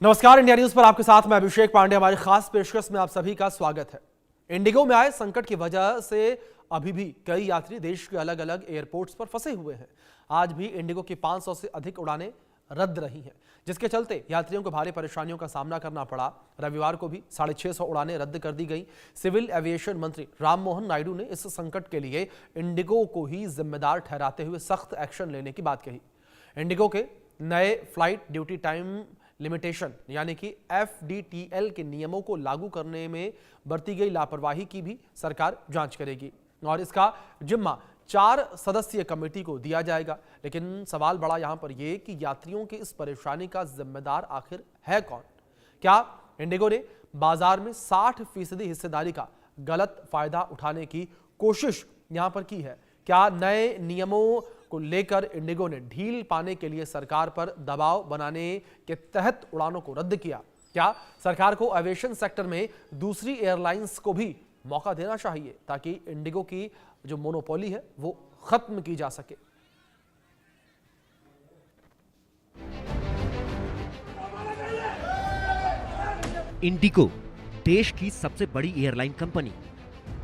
नमस्कार, India news पर आपके साथ मैं अभिषेक पांडे। हमारी खास पेशकश में आप सभी का स्वागत है। इंडिगो में आए संकट की वजह से अभी भी कई यात्री देश के अलग अलग एयरपोर्ट्स पर फंसे हुए हैं। आज भी इंडिगो की 500 से अधिक उड़ानें रद्द रही हैं, जिसके चलते यात्रियों को भारी परेशानियों का सामना करना पड़ा। रविवार को भी 650 उड़ानें रद्द कर दी गई। सिविल एविएशन मंत्री राममोहन नायडू ने इस संकट के लिए इंडिगो को ही जिम्मेदार ठहराते हुए सख्त एक्शन लेने की बात कही। इंडिगो के नए फ्लाइट ड्यूटी टाइम लिमिटेशन यानी कि FDTL के नियमों को लागू करने में बरती गई लापरवाही की भी सरकार जांच करेगी और इसका जिम्मा 4 सदस्यीय कमेटी को दिया जाएगा। लेकिन सवाल बड़ा यहां पर यह कि यात्रियों की इस परेशानी का जिम्मेदार आखिर है कौन? क्या इंडिगो ने बाजार में 60% हिस्सेदारी का गलत फायदा उठाने की कोशिश यहां पर की है? क्या नए नियमों को लेकर इंडिगो ने ढील पाने के लिए सरकार पर दबाव बनाने के तहत उड़ानों को रद्द किया? क्या सरकार को एविएशन सेक्टर में दूसरी एयरलाइंस को भी मौका देना चाहिए ताकि इंडिगो की जो मोनोपोली है वो खत्म की जा सके? इंडिगो देश की सबसे बड़ी एयरलाइन कंपनी,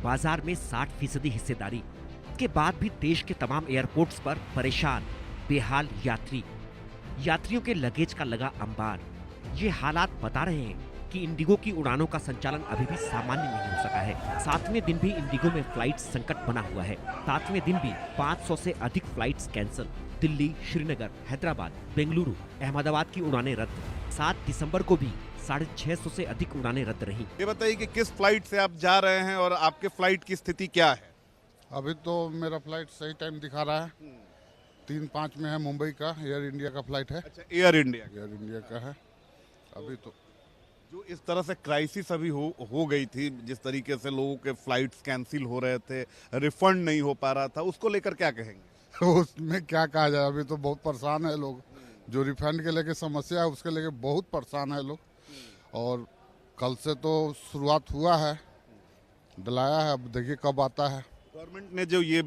बाजार में 60% हिस्सेदारी के बाद भी देश के तमाम एयरपोर्ट्स पर परेशान बेहाल यात्रियों के लगेज का लगा अंबार। ये हालात बता रहे हैं कि इंडिगो की उड़ानों का संचालन अभी भी सामान्य नहीं हो सका है। 7वें दिन भी इंडिगो में फ्लाइट संकट बना हुआ है। 7वें दिन भी 500 से अधिक फ्लाइट्स कैंसिल। दिल्ली, श्रीनगर, हैदराबाद, बेंगलुरु, अहमदाबाद की उड़ानें रद्द। 7 दिसंबर को भी 650 से अधिक उड़ानें रद्द रही। ये बताइए कि किस फ्लाइट से आप जा रहे हैं और आपके फ्लाइट की स्थिति क्या है? अभी तो मेरा फ्लाइट सही टाइम दिखा रहा है। 3:05 में है, मुंबई का एयर इंडिया का फ्लाइट है। अच्छा, एयर इंडिया का है। अभी तो जो इस तरह से क्राइसिस अभी हो गई थी, जिस तरीके से लोगों के फ्लाइट्स कैंसिल हो रहे थे, रिफंड नहीं हो पा रहा था, उसको लेकर क्या कहेंगे? उसमें क्या कहा जाए, अभी तो बहुत परेशान है लोग। जो रिफंड के लेके समस्या है उसके लेके बहुत परेशान है लोग। और कल से तो शुरुआत हुआ है, दिलाया है, अब देखिए कब आता है। गवर्नमेंट ने जो ये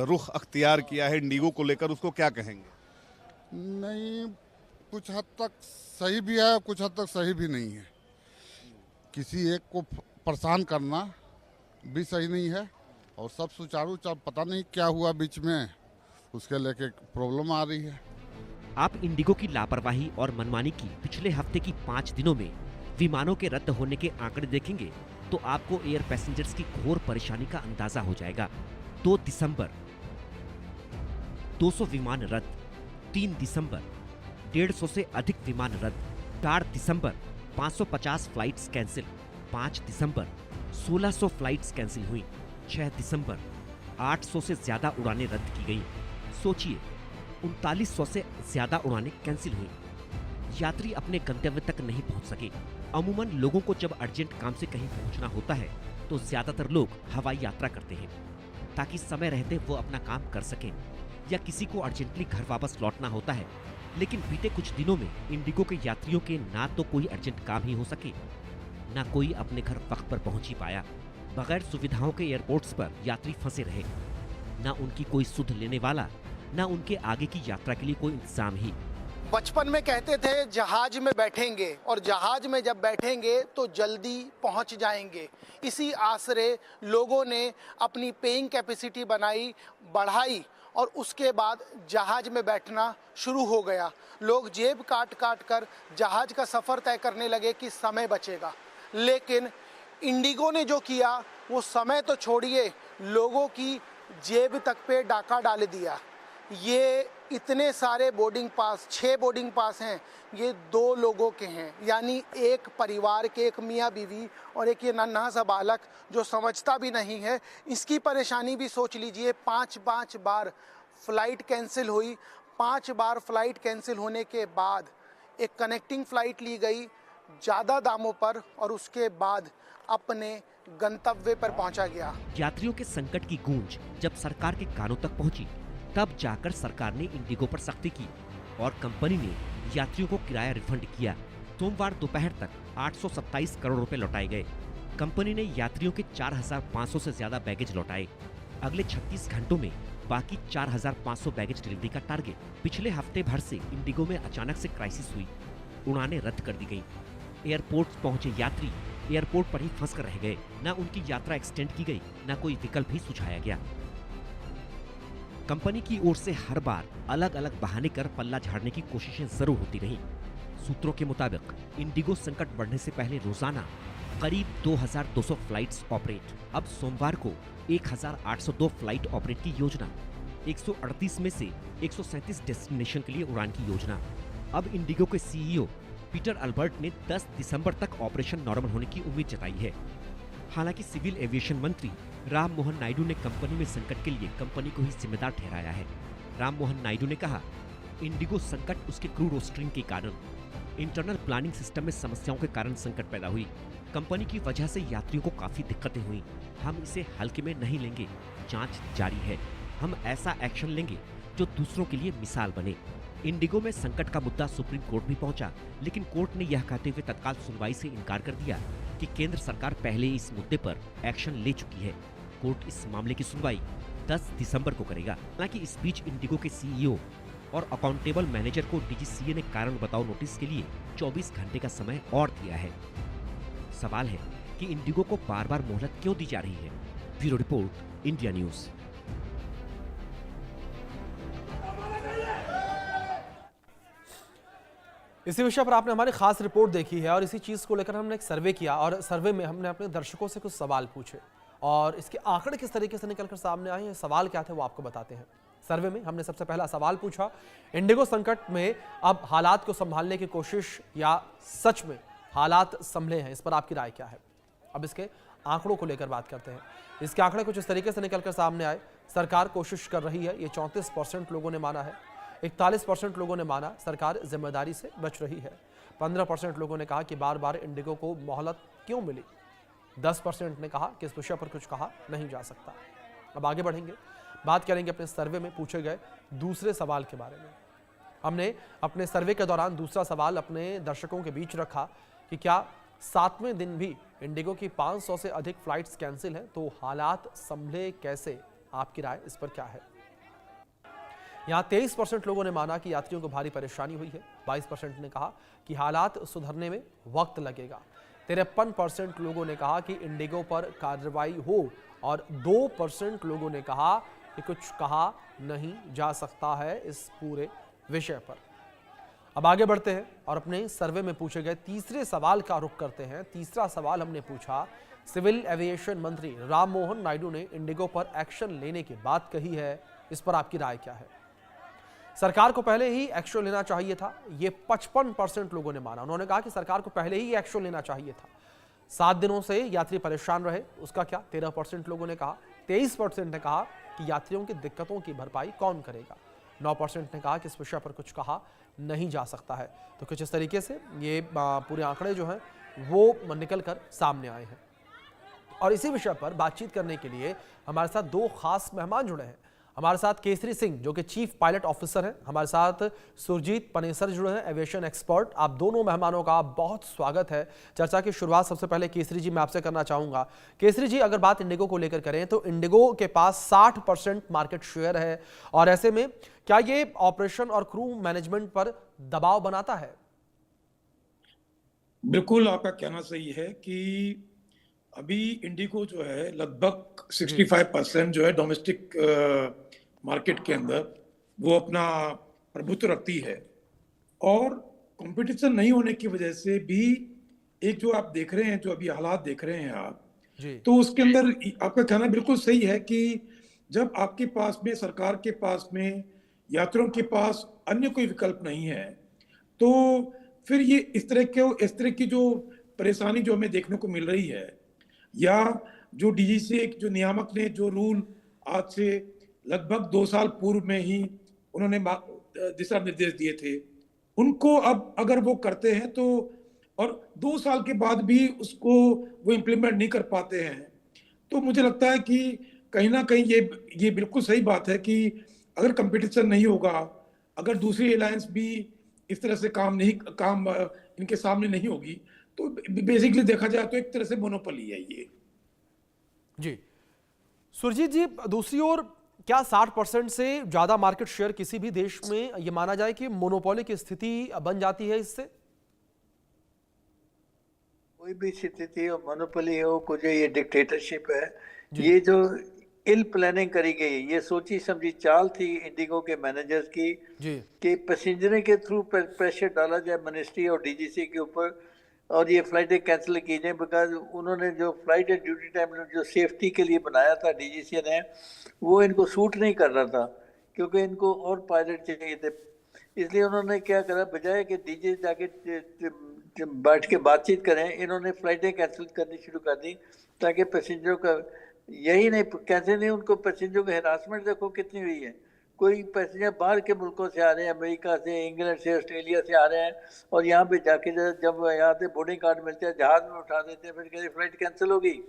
रुख अख्तियार किया है इंडिगो को लेकर, उसको क्या कहेंगे? नहीं, कुछ हद तक सही भी है, कुछ हद तक सही भी नहीं है। किसी एक को परेशान करना भी सही नहीं है और सब सुचारू पता नहीं क्या हुआ बीच में, उसके लेके प्रॉब्लम आ रही है। आप इंडिगो की लापरवाही और मनमानी की पिछले हफ्ते की 5 दिनों में विमानों के रद्द होने के आंकड़े देखेंगे तो आपको एयर पैसेंजर्स की घोर परेशानी का अंदाजा हो जाएगा। 2 दिसंबर 200 विमान रद्द। 3 दिसंबर 150 से अधिक विमान रद्द। 4 दिसंबर 550 फ्लाइट्स कैंसिल। 5 दिसंबर 1600 फ्लाइट्स कैंसिल हुई। 6 दिसंबर 800 से ज्यादा उड़ानें रद्द की गई। सोचिए, 3900 से ज्यादा उड़ानें कैंसिल हुई। यात्री अपने गंतव्य तक नहीं पहुंच सके। अमूमन लोगों को जब अर्जेंट काम से कहीं पहुंचना होता है तो ज्यादातर लोग हवाई यात्रा करते हैं ताकि समय रहते वो अपना काम कर सकें, या किसी को अर्जेंटली घर वापस लौटना होता है। लेकिन बीते कुछ दिनों में इंडिगो के यात्रियों के ना तो कोई अर्जेंट काम ही हो सके, ना कोई अपने घर वक्त पर पहुंच ही पाया। बगैर सुविधाओं के एयरपोर्ट्स पर यात्री फंसे रहे, ना उनकी कोई सुध लेने वाला, ना उनके आगे की यात्रा के लिए कोई इंतजाम ही। बचपन में कहते थे जहाज में बैठेंगे और जहाज में जब बैठेंगे तो जल्दी पहुंच जाएंगे। इसी आसरे लोगों ने अपनी पेइंग कैपेसिटी बढ़ाई और उसके बाद जहाज में बैठना शुरू हो गया। लोग जेब काट कर जहाज का सफ़र तय करने लगे कि समय बचेगा। लेकिन इंडिगो ने जो किया वो समय तो छोड़िए, लोगों की जेब तक पे डाका डाल दिया। ये इतने सारे बोर्डिंग पास, 6 बोर्डिंग पास हैं, ये 2 लोगों के हैं, यानी एक परिवार के, एक मियाँ बीवी और एक ये नन्हा सा बालक जो समझता भी नहीं है। इसकी परेशानी भी सोच लीजिए। 5 बार फ्लाइट कैंसिल हुई। 5 बार फ्लाइट कैंसिल होने के बाद एक कनेक्टिंग फ़्लाइट ली गई ज़्यादा दामों पर और उसके बाद अपने गंतव्य पर पहुंचा गया। यात्रियों के संकट की गूंज जब सरकार के कानों तक पहुंची, तब जाकर सरकार ने इंडिगो पर सख्ती की और कंपनी ने यात्रियों को किराया रिफंड किया। सोमवार दोपहर तक 827 करोड़ रुपए लौटाए गए। कंपनी ने यात्रियों के 4500 से ज्यादा बैगेज लौटाए। अगले 36 घंटों में बाकी 4500 बैगेज डिलीवरी का टारगेट। पिछले हफ्ते भर से इंडिगो में अचानक से क्राइसिस हुई। उड़ानें रद्द कर दी गईं। एयरपोर्ट पहुंचे यात्री एयरपोर्ट पर ही फंसकर रह गए। न उनकी यात्रा एक्सटेंड की गई, न कोई विकल्प ही सुझाया गया। कंपनी की ओर से हर बार अलग अलग बहाने कर पल्ला झाड़ने की कोशिशें जरूर होती रहीं। सूत्रों के मुताबिक इंडिगो संकट बढ़ने से पहले रोजाना करीब 2200 फ्लाइट्स ऑपरेट। अब सोमवार को 1802 फ्लाइट ऑपरेट की योजना, 138 में से 137 डेस्टिनेशन के लिए उड़ान की योजना। अब इंडिगो के सीईओ पीटर अल्बर्ट ने 10 दिसंबर तक ऑपरेशन नॉर्मल होने की उम्मीद जताई है। हालांकि सिविल एविएशन मंत्री राम मोहन नायडू ने कंपनी में संकट के लिए कंपनी को ही जिम्मेदार ठहराया है। राम मोहन नायडू ने कहा, इंडिगो संकट उसके क्रू रोस्टरिंग के कारण, इंटरनल प्लानिंग सिस्टम में समस्याओं के कारण संकट पैदा हुई। कंपनी की वजह से यात्रियों को काफी दिक्कतें हुई। हम इसे हल्के में नहीं लेंगे, जांच जारी है। हम ऐसा एक्शन लेंगे जो दूसरों के लिए मिसाल बने। इंडिगो में संकट का मुद्दा सुप्रीम कोर्ट भी पहुंचा, लेकिन कोर्ट ने यह कहते हुए तत्काल सुनवाई से इनकार कर दिया कि केंद्र सरकार पहले इस मुद्दे पर एक्शन ले चुकी है। कोर्ट इस मामले की सुनवाई 10 दिसंबर को करेगा। हालांकि इस बीच इंडिगो के सीईओ और अकाउंटेबल मैनेजर को डीजीसीए ने कारण बताओ नोटिस के लिए 24 घंटे का समय और दिया है। सवाल है कि इंडिगो को बार बार मोहलत क्यों दी जा रही है। Bureau report, India news. इसी विषय पर आपने हमारी खास रिपोर्ट देखी है और इसी चीज को लेकर हमने एक सर्वे किया और सर्वे में हमने अपने दर्शकों से कुछ सवाल पूछे और इसके आंकड़े किस तरीके से निकलकर सामने आए हैं, सवाल क्या थे वो आपको बताते हैं। सर्वे में हमने सबसे पहला सवाल पूछा, इंडिगो संकट में अब हालात को संभालने की कोशिश या सच में हालात संभले हैं, इस पर आपकी राय क्या है। अब इसके आंकड़ों को लेकर बात करते हैं। इसके आंकड़े कुछ इस तरीके से निकलकर सामने आए। सरकार कोशिश कर रही है, ये 34% लोगों ने माना है। 41% लोगों ने माना सरकार जिम्मेदारी से बच रही है। 15% लोगों ने कहा कि बार बार इंडिगो को मोहलत क्यों मिली। 10% ने कहा कि इस विषय पर कुछ कहा नहीं जा सकता। अब आगे बढ़ेंगे, बात करेंगे अपने सर्वे में पूछे गए दूसरे सवाल के बारे में। हमने अपने सर्वे के दौरान दूसरा सवाल अपने दर्शकों के बीच रखा कि क्या 7वें दिन भी इंडिगो की 500 से अधिक फ्लाइट्स कैंसिल हैं, तो हालात संभले कैसे, आपकी राय इस पर क्या है। यहाँ 23% लोगों ने माना कि यात्रियों को भारी परेशानी हुई है। 22% ने कहा कि हालात सुधरने में वक्त लगेगा। 53% लोगों ने कहा कि इंडिगो पर कार्रवाई हो और 2% लोगों ने कहा कि कुछ कहा नहीं जा सकता है इस पूरे विषय पर। अब आगे बढ़ते हैं और अपने सर्वे में पूछे गए तीसरे सवाल का रुख करते हैं। तीसरा सवाल हमने पूछा, सिविल एविएशन मंत्री राम मोहन नायडू ने इंडिगो पर एक्शन लेने की बात कही है, इस पर आपकी राय क्या है। सरकार को पहले ही एक्शन लेना चाहिए था, ये 55% लोगों ने माना। उन्होंने कहा कि सरकार को पहले ही एक्शन लेना चाहिए था। 7 दिनों से यात्री परेशान रहे, उसका क्या, 13% लोगों ने कहा। 23% ने कहा कि यात्रियों की दिक्कतों की भरपाई कौन करेगा। 9% ने कहा कि इस विषय पर कुछ कहा नहीं जा सकता है। तो कुछ इस तरीके से ये पूरे आंकड़े जो हैं वो निकल कर सामने आए हैं। और इसी विषय पर बातचीत करने के लिए हमारे साथ 2 खास मेहमान जुड़े हैं। हमारे साथ केसरी सिंह जो कि चीफ पायलट ऑफिसर हैं, हमारे साथ सुरजीत पनेसर जुड़े हैं, एविएशन एक्सपर्ट। आप दोनों मेहमानों का बहुत स्वागत है। चर्चा की शुरुआत सबसे पहले केसरी जी मैं आपसे करना चाहूंगा। केसरी जी, अगर बात इंडिगो को लेकर करें तो इंडिगो के पास 60% मार्केट शेयर है और ऐसे में क्या ये ऑपरेशन और क्रू मैनेजमेंट पर दबाव बनाता है। बिल्कुल आपका कहना सही है कि अभी इंडिगो जो है लगभग 65% जो है डोमेस्टिक मार्केट के अंदर वो अपना प्रभुत्व रखती है और कंपटीशन नहीं होने की वजह से भी एक जो आप देख रहे हैं, जो अभी हालात देख रहे हैं आप जी। तो उसके अंदर आपका कहना बिल्कुल सही है कि जब आपके पास में, सरकार के पास में, यात्रियों के पास अन्य कोई विकल्प नहीं है तो फिर ये इस तरह की जो परेशानी जो हमें देखने को मिल रही है या जो डीजीसीए जो नियामक ने जो रूल आज से लगभग 2 साल पूर्व में ही उन्होंने दिशा निर्देश दिए थे, उनको अब अगर वो करते हैं तो और 2 साल के बाद भी उसको वो इम्प्लीमेंट नहीं कर पाते हैं, तो मुझे लगता है कि कहीं ना कहीं ये बिल्कुल सही बात है कि अगर कंपटीशन नहीं होगा, अगर दूसरी एलायंस भी इस तरह से काम इनके सामने नहीं होगी, तो बेसिकली देखा जाए तो एक तरह से मोनोपोली है ये। जी सुरजीत जी, दूसरी ओर क्या 60% से ज्यादा मार्केट शेयर किसी भी देश में ये माना जाए कि मोनोपोली की स्थिति बन जाती है इससे? कोई भी स्थिति हो, मोनोपोली हो, कुछ ये डिक्टेटरशिप है, जी। ये जो इल प्लानिंग करी गई, ये सोची समझी चाल थी इंडिगो के मैनेजर्स की जी। कि पैसेंजर के थ्रू प्रेशर डाला जाए मिनिस्ट्री और डीजीसी के ऊपर और ये फ्लाइटें कैंसिल की जाए, बिकॉज उन्होंने जो फ्लाइट ड्यूटी टाइम जो सेफ्टी के लिए बनाया था डीजीसी ने, वो इनको सूट नहीं कर रहा था, क्योंकि इनको और पायलट चाहिए थे। इसलिए उन्होंने क्या करा, बजाय कि डीजे जाके बैठ के बातचीत करें, इन्होंने फ्लाइटें कैंसिल करनी शुरू कर दी ताकि पैसेंजरों का, यही नहीं कैसे नहीं, उनको पैसेंजरों की हरासमेंट देखो कितनी हुई है। कोई पैसेंजर बाहर के मुल्कों से आ रहे हैं, अमेरिका से, इंग्लैंड से, ऑस्ट्रेलिया से आ रहे हैं, और यहाँ पे जाके जब यहाँ से बोर्डिंग कार्ड मिलते हैं जहाज में उठा देते हैं, फिर कहते फ्लाइट कैंसिल हो गई।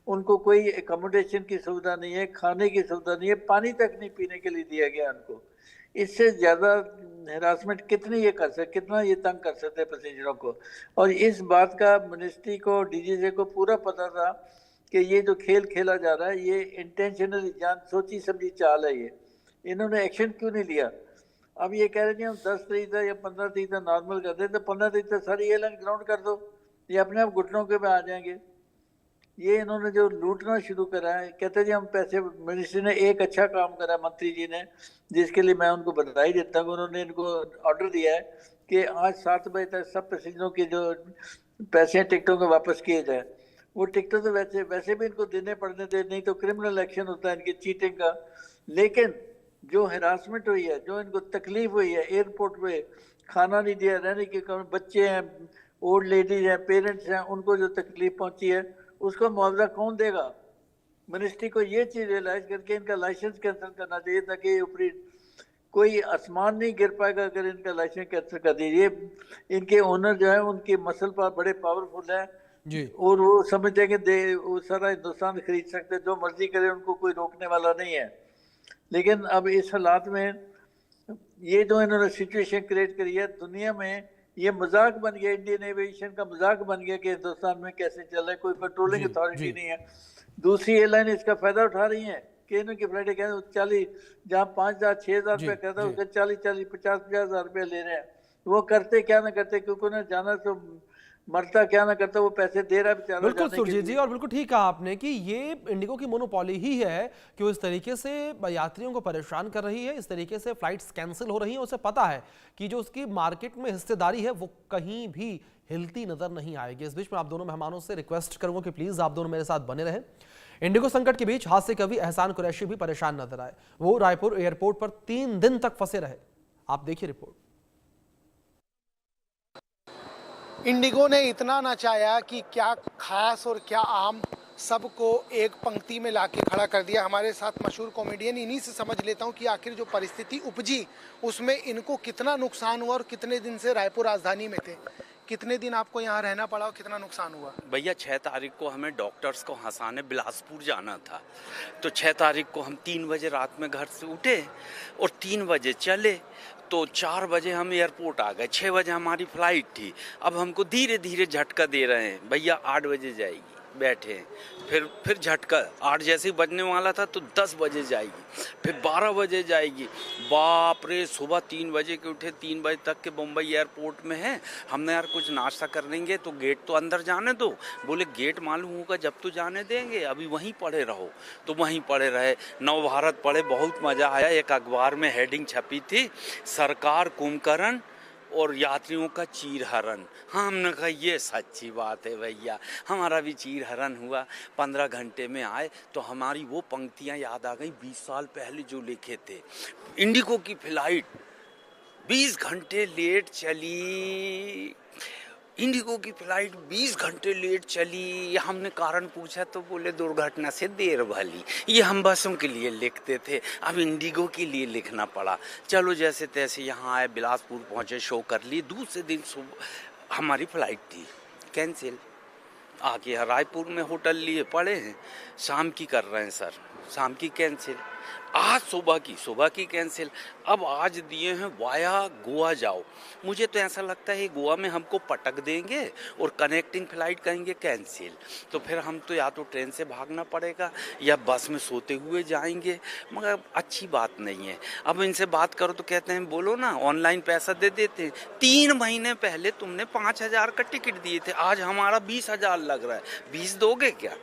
उनको कोई एकोमोडेशन की सुविधा नहीं है, खाने की सुविधा नहीं है, पानी तक नहीं पीने के लिए दिया गया उनको। इससे ज़्यादा हरासमेंट कितनी ये कर सकते, कितना ये तंग कर सकते हैं पैसेंजरों को। और इस बात का मिनिस्ट्री को, डीजीसी को पूरा पता था कि ये जो खेल खेला जा रहा है ये इंटेंशनली, जान सोची समझी चाल है ये। इन्होंने एक्शन क्यों नहीं लिया? अब ये कह रहे थे हम 10 तारीख तक या 15 तारीख तक नॉर्मल कर दें, तो 15 तारीख तक सारी एयरलाइन ग्राउंड कर दो, ये अपने आप घुटनों के पे आ जाएंगे। ये इन्होंने जो लूटना शुरू करा है, कहते जी हम पैसे, मिनिस्ट्री ने एक अच्छा काम करा, मंत्री जी ने, जिसके लिए मैं उनको बधाई देता हूँ। उन्होंने इनको ऑर्डर दिया है कि आज 7 बजे तक सब पैसेंजरों के जो पैसे हैं टिकटों के वापस किए जाए। वो टिकटों तो वैसे भी इनको देने पड़ने थे, नहीं तो क्रिमिनल एक्शन होता है इनकी चीटिंग का। लेकिन जो हरासमेंट हुई है, जो इनको तकलीफ हुई है, एयरपोर्ट पे खाना नहीं दिया, रहने के कारण, बच्चे हैं, ओल्ड लेडीज हैं, पेरेंट्स हैं, उनको जो तकलीफ पहुंची है उसको मुआवजा कौन देगा? मिनिस्ट्री को ये चीज रियलाइज करके इनका लाइसेंस कैंसिल करना चाहिए, ताकि ऊपरी कोई आसमान नहीं गिर पाएगा अगर इनका लाइसेंस कैंसिल कर दीजिए। इनके ओनर जो है उनके मसल पर बड़े पावरफुल है जी। और वो समझते हैं कि वो सारा हिंदुस्तान खरीद सकते, जो मर्जी करे, उनको कोई रोकने वाला नहीं है। लेकिन अब इस हालात में ये जो इन्होंने सिचुएशन क्रिएट करी है, दुनिया में ये मजाक बन गया, इंडियन एविएशन का मजाक बन गया कि हिंदुस्तान में कैसे चल रहा है, कोई कंट्रोलिंग जी, अथॉरिटी जी। नहीं है। दूसरी एयरलाइन इसका फायदा उठा रही है कि इनकी फ्लाइटें कहते 40, जहाँ 5,000 6,000 जी, रुपया कहता है, जी। उसका 40 50 हजार रुपया ले रहे हैं। वो करते क्या ना करते, क्योंकि उन्हें जाना तो मरता क्या ना करता, वो पैसे दे रहा है बेचारा बिल्कुल जाने के सुरजीत जी, लिए। और बिल्कुल ठीक कहा आपने कि ये इंडिगो की मोनोपोली ही है कि वो इस तरीके से यात्रियों को परेशान कर रही है, इस तरीके से फ्लाइट्स कैंसिल हो रही हैं। उसे पता है कि जो उसकी मार्केट में हिस्सेदारी है वो कहीं भी हिलती नजर नहीं आएगी। इस बीच में आप दोनों मेहमानों से रिक्वेस्ट करूंगा कि प्लीज आप दोनों मेरे साथ बने रहें। इंडिगो संकट के बीच हादसे कवि एहसान कुरैशी भी परेशान नजर आए। वो रायपुर एयरपोर्ट पर 3 दिन तक फंसे रहे। आप देखिए रिपोर्ट। इंडिगो ने इतना नचाया कि क्या खास और क्या आम सबको एक पंक्ति में लाके खड़ा कर दिया। हमारे साथ मशहूर कॉमेडियन, इन्हीं से समझ लेता हूं कि आखिर जो परिस्थिति उपजी उसमें इनको कितना नुकसान हुआ और कितने दिन से रायपुर राजधानी में थे, कितने दिन आपको यहाँ रहना पड़ा और कितना नुकसान हुआ? भैया 6 तारीख को हमें डॉक्टर्स को हंसाने बिलासपुर जाना था, तो 6 तारीख को हम 3 बजे रात में घर से उठे और 3 बजे चले, तो 4 बजे हम एयरपोर्ट आ गए। 6 बजे हमारी फ्लाइट थी। अब हमको धीरे धीरे झटका दे रहे हैं, भैया 8 बजे जाएगी, बैठे हैं। फिर झटका 8 जैसे ही बजने वाला था तो 10 बजे जाएगी, फिर 12 बजे जाएगी। बाप रे, सुबह 3 बजे के उठे, 3 बजे तक के मुंबई एयरपोर्ट में हैं। हमने यार कुछ नाश्ता कर लेंगे तो गेट तो अंदर जाने दो। बोले गेट मालूम होगा जब तो जाने देंगे, अभी वहीं पड़े रहो। तो वहीं पड़े रहे, नवभारत पढ़े, बहुत मज़ा आया। एक अखबार में हेडिंग छपी थी, सरकार कुंभकर्ण और यात्रियों का चीरहरण। हाँ, हमने कहा ये सच्ची बात है भैया, हमारा भी चीरहरण हुआ। 15 घंटे में आए तो हमारी वो पंक्तियाँ याद आ गई 20 साल पहले जो लिखे थे। इंडिगो की फ्लाइट 20 घंटे लेट चली, इंडिगो की फ्लाइट 20 घंटे लेट चली। हमने कारण पूछा तो बोले दुर्घटना से देर भली। ये हम बसों के लिए लिखते थे, अब इंडिगो के लिए लिखना पड़ा। चलो जैसे तैसे यहाँ आए, बिलासपुर पहुँचे, शो कर ली। दूसरे दिन सुबह हमारी फ्लाइट थी कैंसिल। आके रायपुर में होटल लिए पड़े हैं, शाम की कर रहे हैं सर। शाम की कैंसिल, आज सुबह की कैंसिल, अब आज दिए हैं वाया गोवा जाओ। मुझे तो ऐसा लगता है गोवा में हमको पटक देंगे और कनेक्टिंग फ्लाइट कहेंगे कैंसिल, तो फिर हम तो या तो ट्रेन से भागना पड़ेगा या बस में सोते हुए जाएंगे, मगर अच्छी बात नहीं है। अब इनसे बात करो तो कहते हैं बोलो ना ऑनलाइन पैसा दे देते हैं। 3 महीने पहले तुमने 5,000 का टिकट दिए थे, आज हमारा 20,000 लग रहा है, 20 दोगे क्या?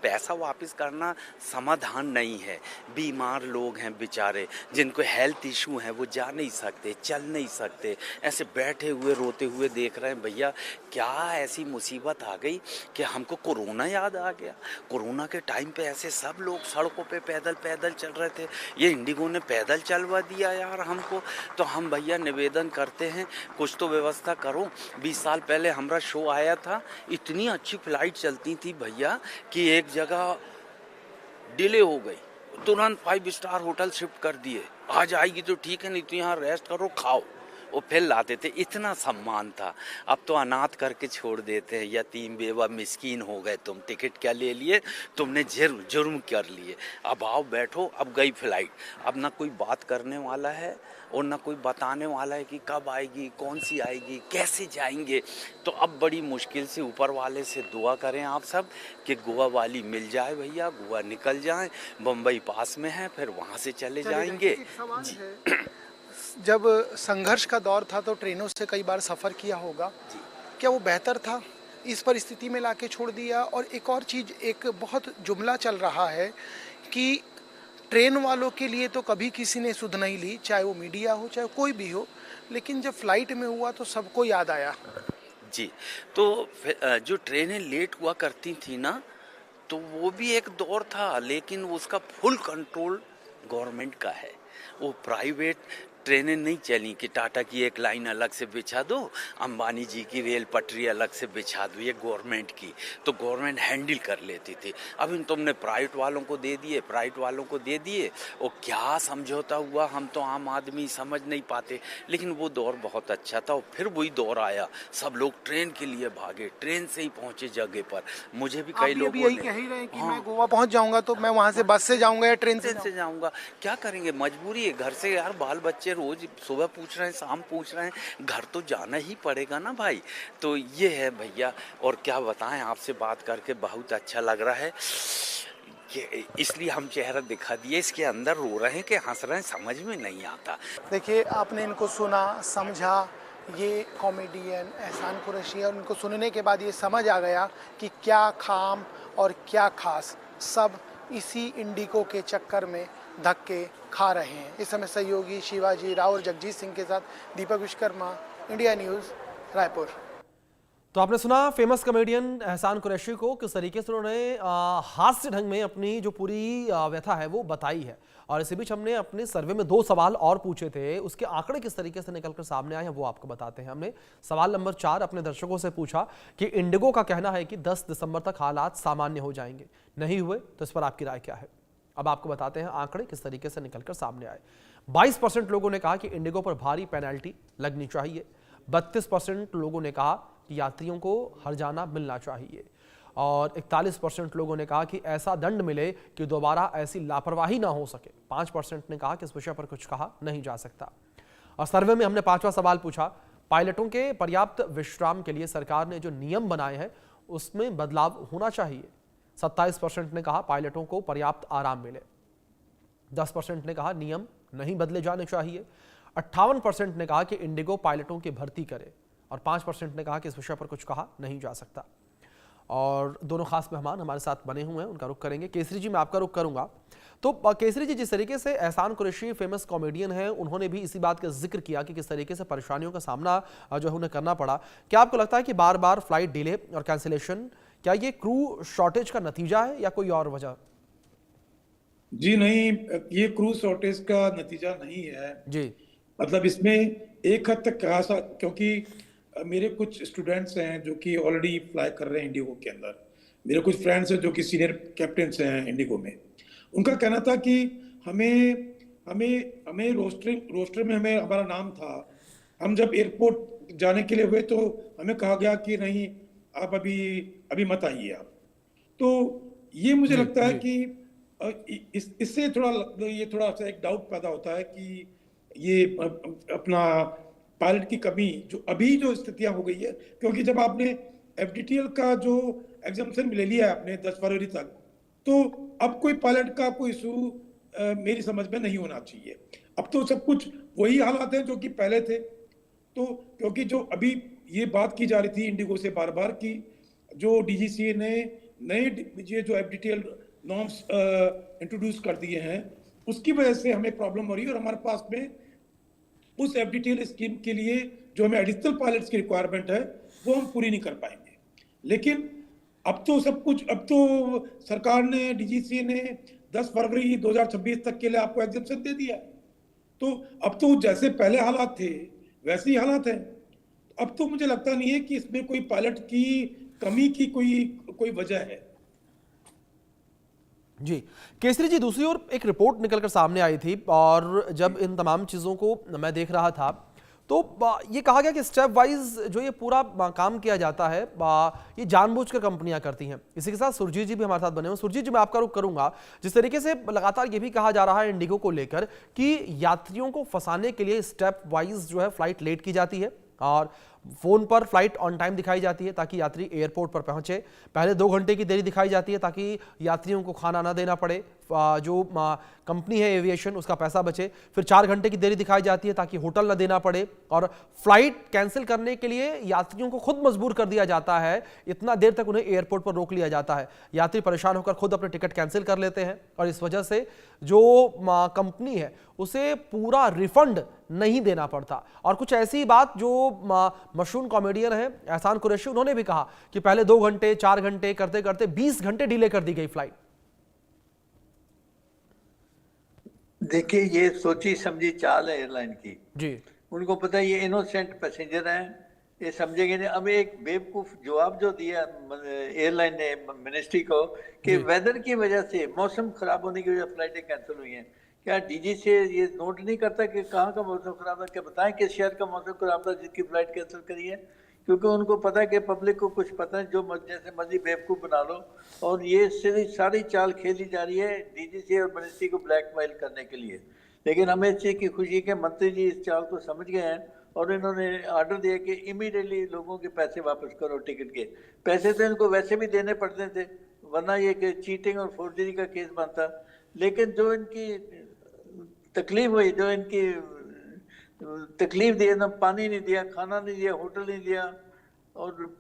पैसा वापस करना समाधान नहीं है। बीमार लोग हैं बेचारे, जिनको हेल्थ इशू है, वो जा नहीं सकते, चल नहीं सकते, ऐसे बैठे हुए रोते हुए देख रहे हैं। भैया क्या ऐसी मुसीबत आ गई कि हमको कोरोना याद आ गया। कोरोना के टाइम पे ऐसे सब लोग सड़कों पे पैदल पैदल चल रहे थे, ये इंडिगो ने पैदल चलवा दिया यार हमको। तो हम भैया निवेदन करते हैं कुछ तो व्यवस्था करो। 20 साल पहले हमारा शो आया था, इतनी अच्छी फ्लाइट चलती थी भैया कि एक जगह डिले हो गई, तुरंत 5 स्टार होटल शिफ्ट कर दिए, आज आएगी तो ठीक है, नहीं तो यहाँ रेस्ट करो खाओ, वो फिर लाते थे। इतना सम्मान था। अब तो अनाथ करके छोड़ देते हैं, यतीम बेवा मिस्कीन हो गए तुम, टिकट क्या ले लिए तुमने, जुर्म कर लिए। अब आओ बैठो, अब गई फ्लाइट, अब ना कोई बात करने वाला है और ना कोई बताने वाला है कि कब आएगी, कौन सी आएगी, कैसे जाएंगे। तो अब बड़ी मुश्किल से ऊपर वाले से दुआ करें आप सब कि गोवा वाली मिल जाए भैया, गोवा निकल जाए, बम्बई पास में है, फिर वहाँ से चले जाएंगे। जब संघर्ष का दौर था तो ट्रेनों से कई बार सफ़र किया होगा, क्या वो बेहतर था? इस परिस्थिति में लाके छोड़ दिया। और एक और चीज़, एक बहुत जुमला चल रहा है कि ट्रेन वालों के लिए तो कभी किसी ने सुध नहीं ली, चाहे वो मीडिया हो चाहे कोई भी हो, लेकिन जब फ्लाइट में हुआ तो सबको याद आया। जी, तो जो ट्रेनें लेट हुआ करती थी ना, तो वो भी एक दौर था, लेकिन उसका फुल कंट्रोल गवर्नमेंट का है। वो प्राइवेट ट्रेनें नहीं चली कि टाटा की एक लाइन अलग से बिछा दो, अंबानी जी की रेल पटरी अलग से बिछा दो, ये गवर्नमेंट की, तो गवर्नमेंट हैंडल कर लेती थी। अब इन तुमने प्राइवेट वालों को दे दिए, और क्या समझौता हुआ हम तो आम आदमी समझ नहीं पाते। लेकिन वो दौर बहुत अच्छा था, और फिर वही दौर आया, सब लोग ट्रेन के लिए भागे, ट्रेन से ही पहुंचे जगह पर। मुझे भी कई लोग यही कह ही रहे हैं कि मैं गोवा पहुंच जाऊंगा तो मैं वहां से बस से जाऊंगा या ट्रेन से जाऊंगा। क्या करेंगे, मजबूरी है। घर से यार बाल बच्चे रोज सुबह पूछ रहे हैं, शाम पूछ रहे हैं, घर तो जाना ही पड़ेगा ना भाई। तो ये है भैया, और क्या बताएं, आपसे बात करके बहुत अच्छा लग रहा है कि इसलिए हम चेहरा दिखा दिए। इसके अंदर रो रहे हैं कि हंस रहे हैं, समझ में नहीं आता। देखिए, आपने इनको सुना, समझा, ये कॉमेडियन एहसान कुरैशी है, और इनको सुनने के बाद ये समझ आ गया कि क्या खाम और क्या खास, सब इसी इंडिगो के चक्कर में धक्के खा रहे हैं। इस समय सहयोगी शिवाजी राव और जगजीत सिंह के साथ दीपक विश्वकर्मा, इंडिया न्यूज़, रायपुर। तो आपने सुना फेमस कॉमेडियन एहसान कुरैशी को, किस तरीके से उन्होंने हास्य ढंग में अपनी जो पूरी व्यथा है वो बताई है। और इसी बीच हमने अपने सर्वे में 2 सवाल और पूछे थे, उसके आंकड़े किस तरीके से निकलकर सामने आए हैं वो आपको बताते हैं। हमने सवाल नंबर 4 अपने दर्शकों से पूछा कि इंडिगो का कहना है कि 10 दिसंबर तक हालात सामान्य हो जाएंगे, नहीं हुए तो इस पर आपकी राय क्या है। अब आपको बताते हैं आंकड़े किस तरीके से निकलकर सामने आए। 22% लोगों ने कहा कि इंडिगो पर भारी पेनल्टी लगनी चाहिए, 32% लोगों ने कहा कि यात्रियों को हर्जाना मिलना चाहिए, और 41% लोगों ने कहा कि ऐसा दंड मिले कि दोबारा ऐसी लापरवाही ना हो सके। 5% ने कहा कि इस विषय पर कुछ कहा नहीं जा सकता। और सर्वे में हमने 5वां सवाल पूछा, पायलटों के पर्याप्त विश्राम के लिए सरकार ने जो नियम बनाए हैं उसमें बदलाव होना चाहिए। 27% ने कहा पायलटों को पर्याप्त आराम मिले, 10% ने कहा नियम नहीं बदले जाने चाहिए, 58% ने कहा कि इंडिगो पायलटों की भर्ती करे, और 5% ने कहा कि इस विषय पर कुछ कहा नहीं जा सकता। और दोनों खास मेहमान हमारे साथ बने हुए हैं, उनका रुख करेंगे। केसरी जी, मैं आपका रुख करूंगा। तो केसरी जी, जिस तरीके से एहसान कुरैशी फेमस कॉमेडियन हैं, उन्होंने भी इसी बात का जिक्र किया कि किस तरीके से परेशानियों का सामना जो है उन्हें करना पड़ा। क्या आपको लगता है कि बार बार फ्लाइट डिले और कैंसिलेशन, क्या ये क्रू शॉर्टेज का नतीजा है या कोई और वजह? जी नहीं, ये क्रू शॉर्टेज का नतीजा नहीं है जी। मतलब इसमें एक हद तक कहा सा, क्योंकि मेरे कुछ स्टूडेंट्स हैं जो कि ऑलरेडी फ्लाई कर रहे हैं इंडिगो के अंदर, मेरे कुछ फ्रेंड्स हैं जो कि सीनियर कैप्टन्स हैं इंडिगो में। उनका कहना था कि हमें रोस्टर में हमें हमारा नाम था, हम जब एयरपोर्ट जाने के लिए हुए तो हमें कहा गया कि नहीं, आप अभी मत आइए आप। तो ये मुझे लगता है कि इससे थोड़ा सा एक डाउट पैदा होता है कि ये अपना पायलट की कमी जो स्थितियां हो गई है, क्योंकि जब आपने एफडीटीएल का जो एग्जाम्पशन ले लिया है आपने 10 फरवरी तक, तो अब कोई पायलट का कोई इशू मेरी समझ में नहीं होना चाहिए। अब तो सब कुछ वही हालात हैं जो कि पहले थे। तो क्योंकि जो अभी ये बात की जा रही थी इंडिगो से बार बार कि जो डीजीसीए ने नए ये जो एफडीटीएल नॉर्म्स इंट्रोड्यूस कर दिए हैं, उसकी वजह से हमें प्रॉब्लम हो रही है और हमारे पास में उस एफडीटीएल स्कीम के लिए जो हमें एडिशनल पायलट्स की रिक्वायरमेंट है वो हम पूरी नहीं कर पाएंगे। लेकिन अब तो सरकार ने, डीजीसीए ने 10 फरवरी 2026 तक के लिए आपको एग्जेम्पशन दे दिया। तो अब तो जैसे पहले हालात थे वैसे ही हालात हैं। अब तो मुझे लगता नहीं है कि इसमें कोई पायलट की कमी की कोई वजह है। जी केसरी जी, दूसरी ओर एक रिपोर्ट निकलकर सामने आई थी और जब इन तमाम चीज़ों को मैं देख रहा था तो ये कहा गया कि स्टेप वाइज जो ये पूरा काम किया जाता है ये जानबूझकर कंपनियां करती हैं। इसी के साथ सुरजीत जी भी हमारे साथ बने हुए। सुरजीत जी, मैं आपका रुख करूंगा। जिस तरीके से लगातार ये भी कहा जा रहा है इंडिगो को लेकर कि यात्रियों को फंसाने के लिए स्टेप वाइज जो है फ्लाइट लेट की जाती है और फोन पर फ्लाइट ऑन टाइम दिखाई जाती है ताकि यात्री एयरपोर्ट पर पहुंचे। पहले 2 घंटे की देरी दिखाई जाती है ताकि यात्रियों को खाना ना देना पड़े, जो कंपनी है एविएशन उसका पैसा बचे। फिर 4 घंटे की देरी दिखाई जाती है ताकि होटल ना देना पड़े और फ्लाइट कैंसिल करने के लिए यात्रियों को खुद मजबूर कर दिया जाता है। इतना देर तक उन्हें एयरपोर्ट पर रोक लिया जाता है। यात्री परेशान होकर खुद अपने टिकट कैंसिल कर लेते हैं और इस वजह से जो कंपनी है उसे पूरा रिफंड नहीं देना पड़ता। और कुछ ऐसी बात जो मशहूर कॉमेडियन है एहसान कुरैशी, उन्होंने भी कहा कि पहले 2 घंटे 4 घंटे करते करते 20 घंटे डिले कर दी गई फ्लाइट। देखिए, ये सोची समझी चाल है एयरलाइन की जी। उनको पता है ये इनोसेंट पैसेंजर हैं, ये समझेंगे नहीं। अब एक बेवकूफ जवाब जो दिया एयरलाइन ने मिनिस्ट्री को कि वेदर की वजह से, मौसम खराब होने की वजह से फ्लाइटें कैंसिल हुई हैं। क्या डीजी से ये नोट नहीं करता कि कहाँ का मौसम खराब था? क्या बताएं किस शहर का मौसम खराब था जिसकी फ्लाइट कैंसिल करी है? क्योंकि उनको पता है कि पब्लिक को कुछ पता है, जो जैसे मर्जी बेवकूफ़ बना लो। और ये सारी चाल खेली जा रही है डीजीसी और मिनिस्ट्री को ब्लैकमेल करने के लिए। लेकिन हमें इस चीज़ की खुशी के मंत्री जी इस चाल को समझ गए हैं और इन्होंने आर्डर दिया कि इमीडिएटली लोगों के पैसे वापस करो। टिकट के पैसे तो इनको वैसे भी देने पड़ते थे, वरना ये कि चीटिंग और फोर्जरी का केस बनता। लेकिन जो इनकी तकलीफ हुई, जो इनकी तकलीफ दी, ना पानी नहीं दिया, खाना नहीं दिया, होटल नहीं दिया, और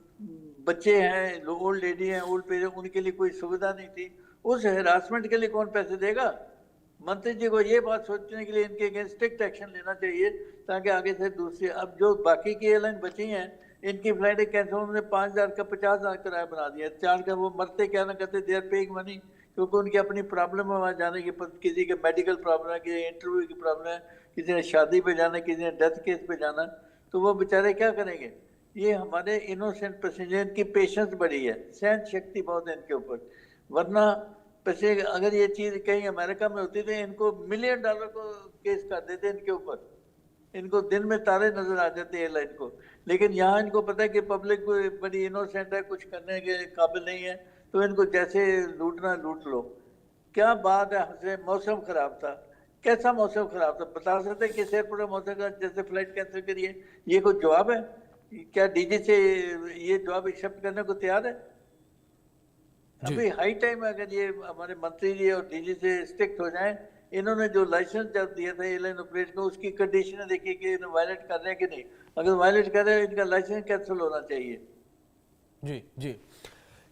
बच्चे हैं, ओल्ड लेडी हैं, ओल्ड पेरेंट, उनके लिए कोई सुविधा नहीं थी। उस हरासमेंट के लिए कौन पैसे देगा? मंत्री जी को ये बात सोचने के लिए इनके अगेंस्ट स्ट्रिक्ट एक्शन लेना चाहिए ताकि आगे से दूसरी, अब जो बाकी की एयरलाइन बची हैं इनकी फ्लाइटें कैंसिल, उन्होंने 5,000 का 50,000 किराया बना दिया। 4 का वो मरते क्या ना करते, दे आर पेइंग मनी, क्योंकि उनकी अपनी प्रॉब्लम है वहाँ जाने की। किसी के मेडिकल प्रॉब्लम है, किसी इंटरव्यू की प्रॉब्लम है, किसी ने शादी पे जाना, किसी ने डेथ केस पे जाना, तो वो बेचारे क्या करेंगे? ये हमारे इनोसेंट पैसेंजर की पेशेंस बड़ी है, सहन शक्ति बहुत है इनके ऊपर। वरना पैसे अगर ये चीज़ कहीं अमेरिका में होती तो इनको $1 मिलियन को केस कर देते इनके ऊपर, इनको दिन में तारे नजर आ जाते एयरलाइन को। लेकिन यहाँ इनको पता है कि पब्लिक बड़ी इनोसेंट है, कुछ करने के काबिल नहीं है, तो इनको जैसे लूटना लूट लो। क्या बात है, हंसे। मौसम खराब था, कैसा मौसम खराब था बता सकते किस एयरपोर्ट में मौसम खराब जैसे फ्लाइट कैंसिल करिए? ये कोई जवाब है? क्या डीजी से ये जवाब एक्सेप्ट करने को तैयार है? अभी हाई टाइम है अगर ये हमारे मंत्री जी और डीजी से स्ट्रिक्ट हो जाएं। इन्होंने जो लाइसेंस जब दिया था एयरलाइन ऑपरेट को, उसकी कंडीशनें देखिए कि इन्हें वायलेट कर रहे हैं कि नहीं। अगर वायलेट कर रहे हैं इनका लाइसेंस कैंसिल होना चाहिए। जी जी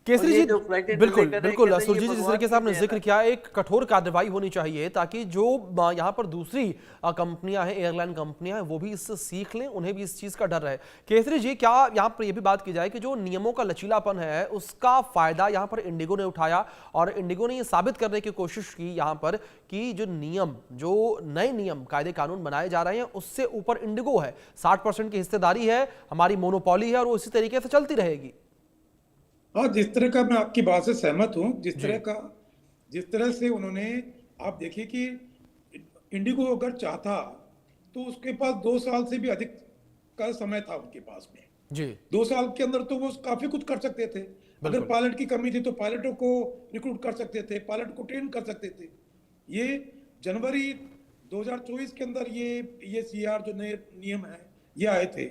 केसरी जी, बिल्कुल बिल्कुल सुरजीत जी, जिस तरीके से आपने जिक्र किया, एक कठोर कार्रवाई होनी चाहिए ताकि जो यहाँ पर दूसरी कंपनियां हैं, एयरलाइन कंपनियां हैं, वो भी इससे सीख लें, उन्हें भी इस चीज़ का डर रहे। केसरी जी, क्या यहाँ पर ये भी बात की जाए कि जो नियमों का लचीलापन है उसका फायदा यहाँ पर इंडिगो ने उठाया और इंडिगो ने ये साबित करने की कोशिश की यहाँ पर कि जो नए नियम कायदे कानून बनाए जा रहे हैं उससे ऊपर इंडिगो है। 60% की हिस्सेदारी है, हमारी मोनोपोली है और वो इसी तरीके से चलती रहेगी। हाँ, जिस तरह का मैं आपकी बात से सहमत हूँ, जिस तरह से उन्होंने, आप देखिए कि इंडिगो अगर चाहता तो उसके पास 2 साल से भी अधिक का समय था उनके पास में जी। 2 साल के अंदर तो वो काफी कुछ कर सकते थे, अगर पायलट की कमी थी तो पायलटों को रिक्रूट कर सकते थे, पायलट को ट्रेन कर सकते थे। ये जनवरी 2024 के अंदर ये सीआर जो नए नियम है ये आए थे।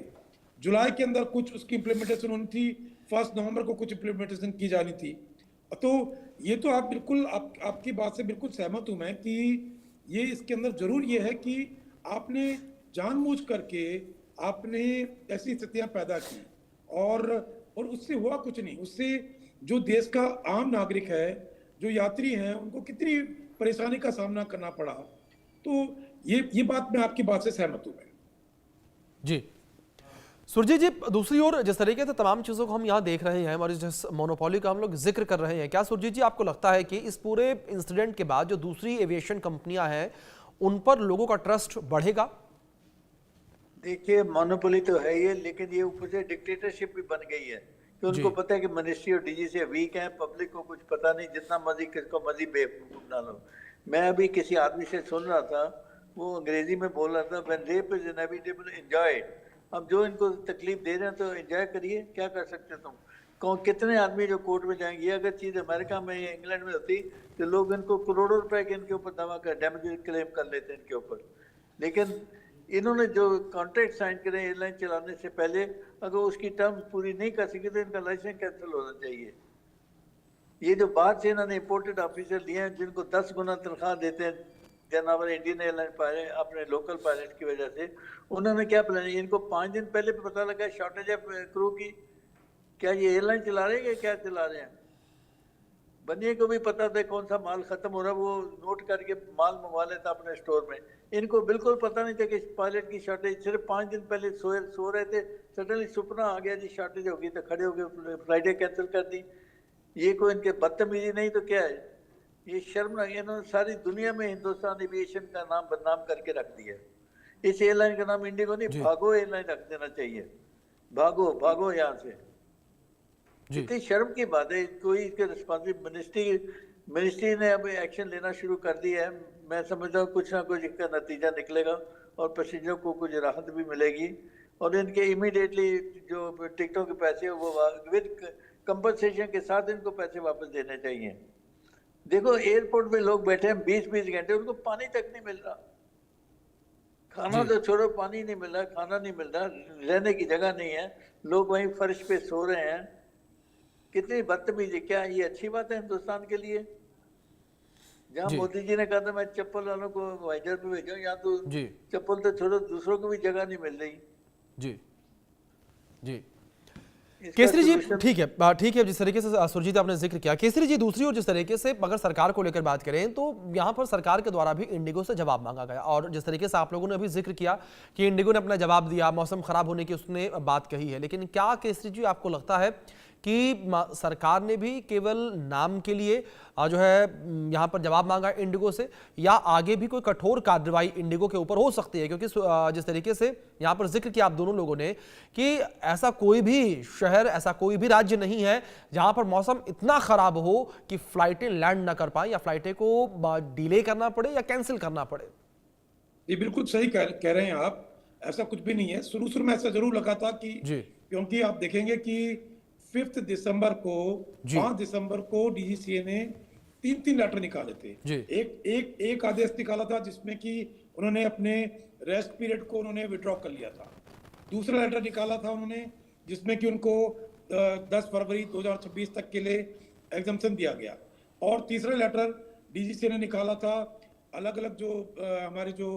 जुलाई के अंदर कुछ उसकी इम्प्लीमेंटेशन होनी थी, 1 नवंबर को कुछ इम्प्लीमेंटेशन की जानी थी। तो ये तो आप बिल्कुल आपकी बात से बिल्कुल सहमत हूं मैं कि ये इसके अंदर जरूर ये है कि आपने जानबूझ करके आपने ऐसी स्थितियां पैदा की और उससे हुआ कुछ नहीं। उससे जो देश का आम नागरिक है, जो यात्री हैं, उनको कितनी परेशानी का सामना करना पड़ा। तो ये बात मैं आपकी बात से सहमत हूं मैं। जी सुरजीत जी, दूसरी ओर जिस तरीके से तमाम चीज़ों को हम यहाँ देख रहे हैं और जिस मोनोपोली का हम लोग जिक्र कर रहे हैं, क्या सुरजीत जी आपको लगता है कि इस पूरे इंसिडेंट के बाद जो दूसरी एविएशन कंपनियां हैं उन पर लोगों का ट्रस्ट बढ़ेगा? देखिए, मोनोपोली तो है ही, लेकिन ये ऊपर से डिक्टेटरशिप भी बन गई है कि उनको पता है कि मिनिस्ट्री और डीजीसी वीक है, पब्लिक को कुछ पता नहीं, जितना मर्जी किसको मर्जी बेवकूफ बना लो। मैं अभी किसी आदमी से सुन रहा था, वो अंग्रेजी में बोल रहा था, when rape is inevitable enjoy it. अब जो इनको तकलीफ दे रहे हैं तो एंजॉय करिए, क्या कर सकते तुम। कितने आदमी जो कोर्ट में जाएंगे। अगर चीज़ अमेरिका में या इंग्लैंड में होती तो लोग इनको करोड़ों रुपए के इनके ऊपर दावा कर डैमेज क्लेम कर लेते हैं इनके ऊपर। लेकिन इन्होंने जो कॉन्ट्रैक्ट साइन करे एयरलाइन चलाने से पहले, अगर उसकी टर्म्स पूरी नहीं कर सके तो इनका लाइसेंस कैंसिल होना चाहिए। ये जो बाहर से इन्होंने इम्पोर्टेड ऑफिसर लिए हैं जिनको 10 गुना तनख्वाह देते हैं जनावर इंडियन एयरलाइन पायलट अपने लोकल पायलट की वजह से, उन्होंने क्या प्लान है, इनको 5 दिन पहले पता लगा शॉर्टेज है क्रू की, क्या ये एयरलाइन चला रहे हैं या क्या चला रहे हैं। बनिए को भी पता था कौन सा माल खत्म हो रहा है, वो नोट करके माल मंगवा लेता अपने स्टोर में। इनको बिल्कुल पता नहीं था कि पायलट की शॉर्टेज, सिर्फ 5 दिन पहले सो रहे थे, सडनली सुपना आ गया जी शॉर्टेज होगी, तो खड़े हो गए, फ्लाइटें कैंसिल कर दी। ये कोई इनके बदतमीजी नहीं तो क्या है, ये शर्मनाक। इन्होंने सारी दुनिया में हिंदुस्तान एविएशन का नाम बदनाम करके रख दिया। इस एयरलाइन का नाम इंडिगो नहीं, भागो एयरलाइन रख देना चाहिए। भागो भागो यहाँ से। इतनी शर्म की बात है। कोई इसके रिस्पॉन्सिबिलिटी मिनिस्ट्री ने अब एक्शन लेना शुरू कर दिया है। मैं समझता हूँ कुछ ना कुछ इसका नतीजा निकलेगा और पैसेंजरों को कुछ राहत भी मिलेगी और इनके इमीडिएटली जो टिकटों के पैसे वो विद कंपनसेशन के साथ इनको पैसे वापस देने चाहिए। देखो, एयरपोर्ट में लोग बैठे हैं 20-20 घंटे, उनको पानी तक नहीं मिल रहा। खाना तो छोड़ो, पानी नहीं मिल रहा, खाना नहीं मिल रहा, रहने की जगह नहीं है, लोग वहीं फर्श पे सो रहे हैं। कितनी बदतमीजी। क्या ये अच्छी बात है हिंदुस्तान के लिए? जहाँ मोदी जी ने कहा था मैं चप्पल वालों को वाइजर पे भेजा, यहाँ तो चप्पल तो छोड़ो, दूसरों को भी जगह नहीं मिल रही। जी जी केसरी जी, ठीक है। जिस तरीके से सुरजीत आपने जिक्र किया, केसरी जी दूसरी ओर जिस तरीके से अगर सरकार को लेकर बात करें तो यहाँ पर सरकार के द्वारा भी इंडिगो से जवाब मांगा गया और जिस तरीके से आप लोगों ने अभी जिक्र किया कि इंडिगो ने अपना जवाब दिया, मौसम खराब होने की उसने बात कही है, लेकिन क्या केसरी जी आपको लगता है कि सरकार ने भी केवल नाम के लिए जो है यहाँ पर जवाब मांगा इंडिगो से, या आगे भी कोई कठोर कार्रवाई इंडिगो के ऊपर हो सकती है? क्योंकि जिस तरीके से यहाँ पर जिक्र किया आप दोनों लोगों ने कि ऐसा कोई भी शहर, ऐसा कोई भी राज्य नहीं है जहाँ पर मौसम इतना खराब हो कि फ्लाइटें लैंड ना कर पाए या फ्लाइटें को डिले करना पड़े या कैंसिल करना पड़े। ये बिल्कुल सही कह रहे हैं आप, ऐसा कुछ भी नहीं है। शुरू में ऐसा जरूर लगा था कि क्योंकि आप देखेंगे कि 5 दिसंबर को 5 दिसंबर को डीजीसीए ने 3 लेटर निकाले थे। एक आदेश निकाला था जिसमें कि उन्होंने अपने रेस्ट पीरियड को उन्होंने विड्रॉ कर लिया था। दूसरा लेटर निकाला था उन्होंने जिसमें कि उनको 10 फरवरी 2026 तक के लिए एग्जम्पशन दिया गया। और तीसरा लेटर डीजीसीए ने निकाला था अलग अलग जो हमारे जो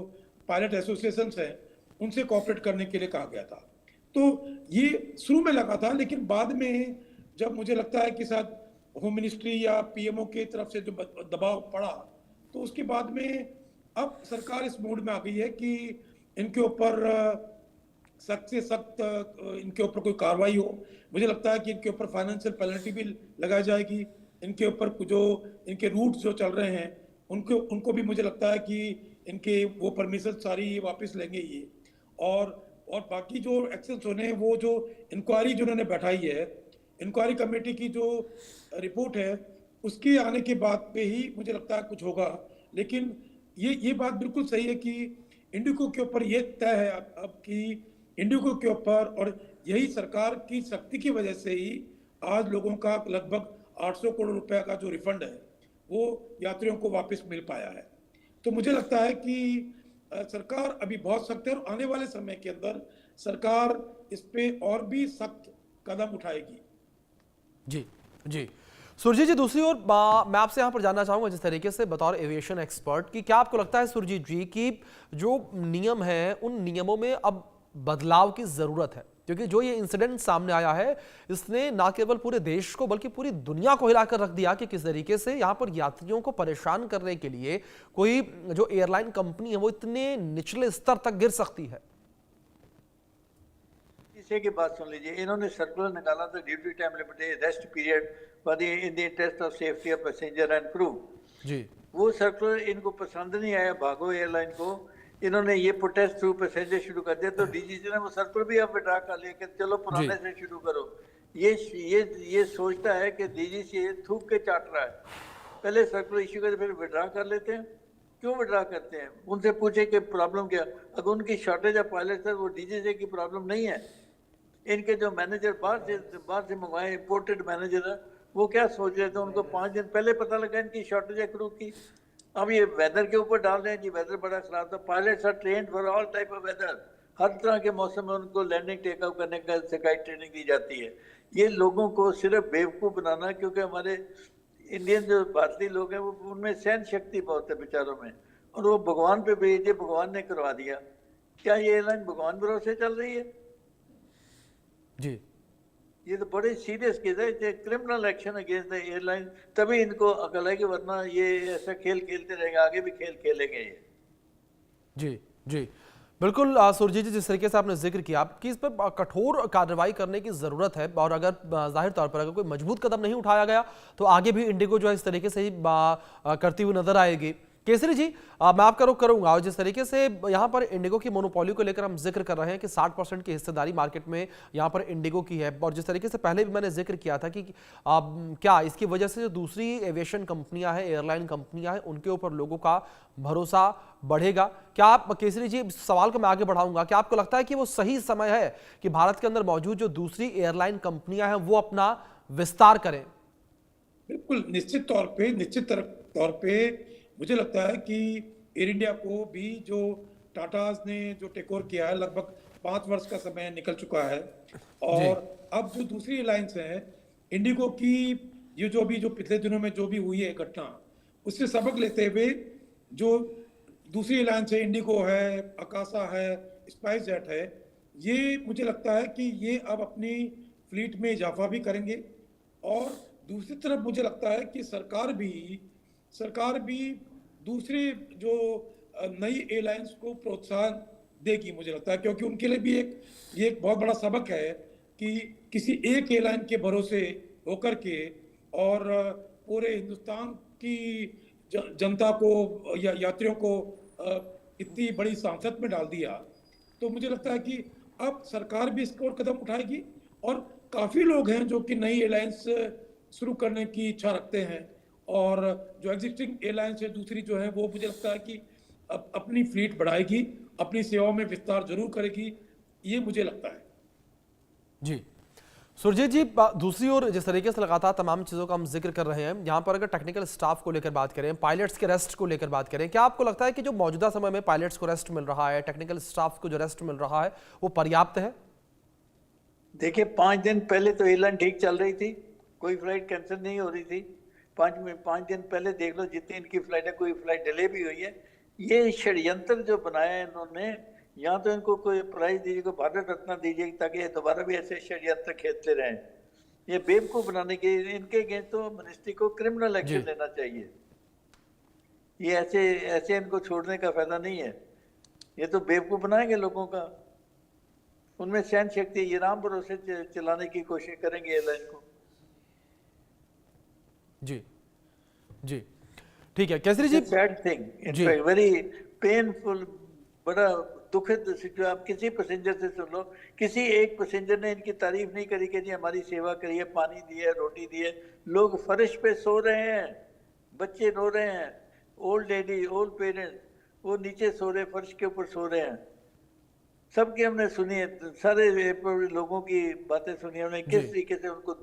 पायलट एसोसिएशन हैं उनसे कोऑपरेट करने के लिए कहा गया था। तो ये शुरू में लगा था, लेकिन बाद में जब मुझे लगता है कि शायद होम मिनिस्ट्री या पीएमओ की तरफ से जो दबाव पड़ा तो उसके बाद में अब सरकार इस मोड में आ गई है कि इनके ऊपर सख्त से सख्त इनके ऊपर कोई कार्रवाई हो। मुझे लगता है कि इनके ऊपर फाइनेंशियल पेनल्टी भी लगाई जाएगी। इनके ऊपर जो इनके रूट्स जो चल रहे हैं उनको भी मुझे लगता है कि इनके वो परमिशन सारी वापस लेंगे ये। और बाकी जो एक्शंस होने हैं वो जो इंक्वायरी जो उन्होंने बैठाई है, इंक्वायरी कमेटी की जो रिपोर्ट है उसके आने के बाद पे ही मुझे लगता है कुछ होगा। लेकिन ये बात बिल्कुल सही है कि इंडिगो के ऊपर ये तय है अब कि इंडिगो के ऊपर, और यही सरकार की शक्ति की वजह से ही आज लोगों का लगभग 800 करोड़ रुपए का जो रिफंड है वो यात्रियों को वापस मिल पाया है। तो मुझे लगता है कि सरकार अभी बहुत सख्त है और आने वाले समय के अंदर सरकार इस पे और भी सख्त कदम उठाएगी। जी जी। सुरजीत जी, दूसरी ओर मैं आपसे यहाँ पर जानना चाहूंगा जिस तरीके से बतौर एविएशन एक्सपर्ट कि क्या आपको लगता है सुरजीत जी कि जो नियम है उन नियमों में अब बदलाव की जरूरत है? क्योंकि जो ये इंसिडेंट सामने आया है इसने ना केवल पूरे देश को बल्कि पूरी दुनिया को हिलाकर रख दिया कि किस तरीके से यहाँ पर यात्रियों को परेशान करने के लिए कोई जो एयरलाइन कंपनी है वो इतने निचले स्तर तक गिर सकती है। इसी की बात सुन लीजिए, इन्होंने सर्कुलर निकाला था duty time limited rest period for the in the interest of safety of passenger and crew. जी। वो सर्कुलर इनको पसंद नहीं आया भागो एयरलाइन को, इन्होंने ये प्रोटेस्ट थ्रू पैसेंजर शुरू कर दिया। तो डीजीसी ने वो सर्कुलर भी अब विड्रा कर लिया कि चलो पुराने से शुरू करो। ये सोचता है कि डीजीसी थूक के चाट रहा है, पहले सर्कुलर इश्यू करके फिर विड्रा कर लेते हैं। क्यों विड्रा करते हैं? उनसे पूछे कि प्रॉब्लम क्या, अगर उनकी शॉर्टेज ऑफ पायलट है वो डीजीसी की प्रॉब्लम नहीं है। इनके जो मैनेजर बाहर से मंगवाए इंपोर्टेड मैनेजर है वो क्या सोच रहे थे, उनको 5 दिन पहले पता लगा इनकी शॉर्टेज है क्रू की। अब ये वेदर के ऊपर डाल रहे हैं जी, वेदर बड़ा खराब था। Pilots are trained for all type of weather, हर तरह के मौसम में उनको लैंडिंग टेक ऑफ करने का सिखाई ट्रेनिंग दी जाती है। ये लोगों को सिर्फ बेवकूफ़ बनाना, क्योंकि हमारे इंडियन जो भारतीय लोग हैं वो उनमें सहन शक्ति बहुत है बेचारों में, और वो भगवान पे भेजिए, भगवान ने करवा दिया। क्या ये एयरलाइन भगवान भरोसे चल रही है? जी। ये तो बड़े सीरियस केस है, criminal action against the airline, तभी इनको अकल है कि वरना ये ऐसा खेल खेलते रहेंगे, आगे भी खेल खेलेंगे ये। जी जी बिल्कुल। सुरजीत जी, जिस तरीके से आपने जिक्र किया कि इस पर कठोर कार्रवाई करने की जरूरत है और अगर जाहिर तौर पर अगर कोई मजबूत कदम नहीं उठाया गया तो आगे भी इंडिगो जो है इस तरीके से ही करती हुई नजर आएगी। केसरी जी, मैं आपका रुख करूंगा और जिस तरीके से यहाँ पर इंडिगो की मोनोपोली को लेकर हम जिक्र कर रहे हैं कि 60% की हिस्सेदारी मार्केट में यहाँ पर इंडिगो की है, और जिस तरीके से पहले भी मैंने जिक्र किया था कि क्या इसकी वजह से जो दूसरी एविएशन कंपनियां हैं, एयरलाइन कंपनियां हैं, उनके ऊपर लोगों का भरोसा बढ़ेगा? क्या आप, केसरी जी, सवाल को मैं आगे बढ़ाऊंगा, क्या आपको लगता है कि वो सही समय है कि भारत के अंदर मौजूद जो दूसरी एयरलाइन कंपनियां हैं वो अपना विस्तार करें? बिल्कुल, निश्चित तौर पे मुझे लगता है कि एयर इंडिया को भी जो टाटाज ने जो टेक ओवर किया है, लगभग 5 वर्ष का समय निकल चुका है, और अब जो दूसरी एयरलाइंस हैं, इंडिगो की ये जो पिछले दिनों में जो भी हुई है घटना, उससे सबक लेते हुए जो दूसरी एयरलाइंस है, इंडिगो है, अकासा है, स्पाइस जेट है, ये मुझे लगता है कि ये अब अपनी फ्लीट में इजाफा भी करेंगे। और दूसरी तरफ मुझे लगता है कि सरकार भी दूसरी जो नई एयरलाइंस को प्रोत्साहन देगी, मुझे लगता है, क्योंकि उनके लिए भी ये एक बहुत बड़ा सबक है कि किसी एक एयरलाइन के भरोसे होकर के और पूरे हिंदुस्तान की जनता को या यात्रियों को इतनी बड़ी सांसत में डाल दिया। तो मुझे लगता है कि अब सरकार भी इसको और कदम उठाएगी, और काफ़ी लोग हैं जो कि नई एयरलाइंस शुरू करने की इच्छा रखते हैं, और जो एग्जिस्टिंग एयरलाइंस है दूसरी जो है वो मुझे लगता है कि अपनी फ्लीट बढ़ाएगी, अपनी सेवाओं में विस्तार जरूर करेगी, ये मुझे लगता है। जी सुरजीत जी, दूसरी ओर जिस तरीके से लगातार तमाम चीज़ों का हम जिक्र कर रहे हैं, यहाँ पर अगर टेक्निकल स्टाफ को लेकर बात करें, पायलट्स के रेस्ट को लेकर बात करें, क्या आपको लगता है कि जो मौजूदा समय में पायलट्स को रेस्ट मिल रहा है, टेक्निकल स्टाफ को जो रेस्ट मिल रहा है, वो पर्याप्त है? देखिए, 5 दिन पहले तो एयरलाइन ठीक चल रही थी, कोई फ्लाइट कैंसिल नहीं हो रही थी। 5 दिन पहले देख लो जितनी इनकी फ्लाइट है, कोई फ्लाइट डिले भी हुई है। ये षड्यंत्र जो बनाया है इन्होंने, यहाँ तो इनको कोई प्राइज दीजिए, कोई भारत रत्न दीजिए, ताकि ये दोबारा भी ऐसे षड्यंत्र खेलते रहें। ये बेवकूफ़ बनाने के इनके अगेंस्ट तो मिनिस्ट्री को क्रिमिनल एक्शन लेना चाहिए। ये ऐसे इनको छोड़ने का फायदा नहीं है, ये तो बेवकूफ़ बनाएंगे लोगों का। उनमें सहन शक्ति, ये राम भरोसे चलाने की कोशिश करेंगे एयरलाइन को। जी जी ठीक है Kesari ji. Sad thing, in fact very painful, बड़ा दुखद सिचुएशन। आप किसी पैसेंजर से सुन लो, किसी एक पैसेंजर ने इनकी तारीफ नहीं करी कि जी हमारी सेवा करी है, पानी दिया, रोटी दी है। लोग फर्श पे सो रहे हैं, बच्चे रो रहे हैं, ओल्ड लेडी, ओल्ड पेरेंट्स, वो नीचे सो रहे, फर्श के ऊपर सो रहे हैं। सबकी हमने सुनी है, सारे लोगों की बातें सुनी हमने, किस तरीके से उनको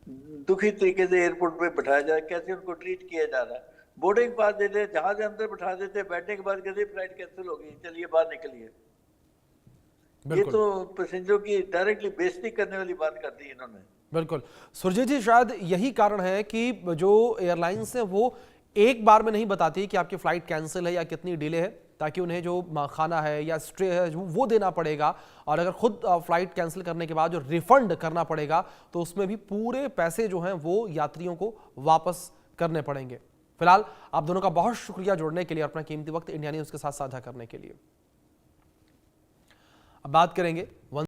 दुखी तरीके से एयरपोर्ट पे बिठाया जा रहा है, कैसे उनको ट्रीट किया जा रहा है। बोर्डिंग पास देते, जहाज अंदर बिठा देते, बैठने के बाद कहते फ्लाइट कैंसिल हो गई, चलिए बाहर निकलिए। ये तो पैसेंजरों की डायरेक्टली बेइज्जती करने वाली बात कर दी इन्होंने। बिल्कुल सुरजीत जी, शायद यही कारण है कि जो एयरलाइंस है वो एक बार में नहीं बताती कि आपकी फ्लाइट कैंसिल है या कितनी डिले है, ताकि उन्हें जो खाना है या स्टे है वो देना पड़ेगा, और अगर खुद फ्लाइट कैंसिल करने के बाद जो रिफंड करना पड़ेगा तो उसमें भी पूरे पैसे जो हैं वो यात्रियों को वापस करने पड़ेंगे। फिलहाल आप दोनों का बहुत शुक्रिया जुड़ने के लिए और अपना कीमती वक्त इंडिया न्यूज के साथ साझा करने के लिए। अब बात करेंगे